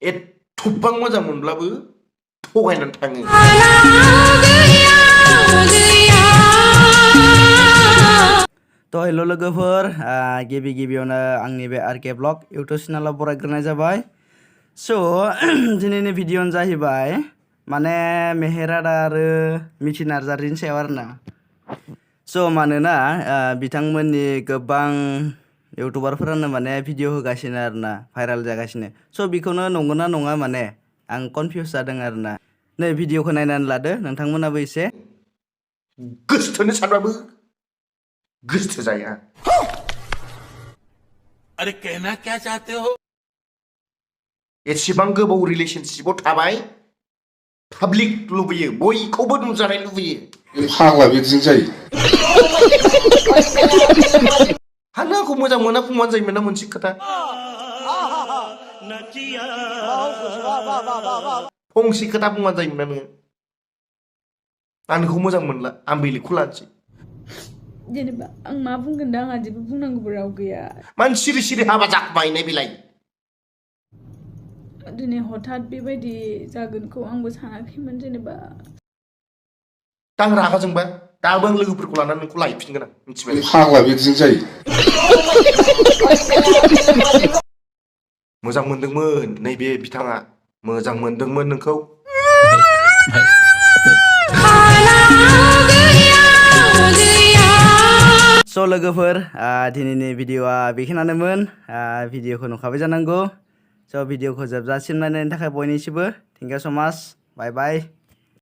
एथ'बां मोजां मोनब्लाबो थगायनानै थाङो। तो हेलो लोगोफोर गिबियावनो आंनि बे आरके ब्लग इउटुब चेनेलाव बरायग्रोनाय जाबाय। स' दिनैनि भिडिअ'आनो जाहैबाय माने मेहेरादा आरो मिथि नार्जारिनि सायाव आरोना। स' मानोना बिथांमोननि गोबां इउटुबारफोरानो माने भिडिअ होगासिनो आरोना, भाइराल जागासिनो। स' बेखौनो नंगौना नङा माने आं कनफिउस जादों आरोना। नै भिडिअखौ नायनानै लादो नोंथांमोनाबो एसे। गोसोथोनो सानबाबो गोसो जाया। अरे कहना क्या चाहते हो? एसेबां गोबाव रिलेशनशिपआव थाबाय, पाब्लिक लुबैयो, बयखौबो नुजानाय लुबैयो। फाग्ला बिदिजों जायो। हानो आंखौ मोजां मोना बुंबानो जायोमोन ना मोनसे खोथा। फंसे खोथा बुंबानो जायोमोन ना नोङो। आं नोंखौ मोजां मोनला, आं बेलेगखौ लानोसै। जेनेबा आं मा बुंगोन दा, आंहा जेबो बुंनांगौबो राव गैया। मानो सिरि सिरि हाबा जाखुमाहैनाय बेलाय? दिनै हठात बेबायदि जागोनखौ आंबो सानाखैमोन जेनेबा। दा आं रागा जोंबा दाबो आं लोगोफोरखौ लानानै नोंखौ लायफिनगोन आं, मिथिबाय? फाग्ला बिदिजों जायो। मोजां मोनदोंमोन नैबे बिथाङा, मोजां मोनदोंमोन नोंखौ। स' लोगोफोर दिनैनि भिडिअ'आ बेखिनियानोमोन। भिडिअ'खौ नुखाबाय जानांगौ। स' भिडिअ'खौ जोबजासिम नायनायनि थाखाय बयनिसिमबो थेंक इउ स' माच। बाय बाय।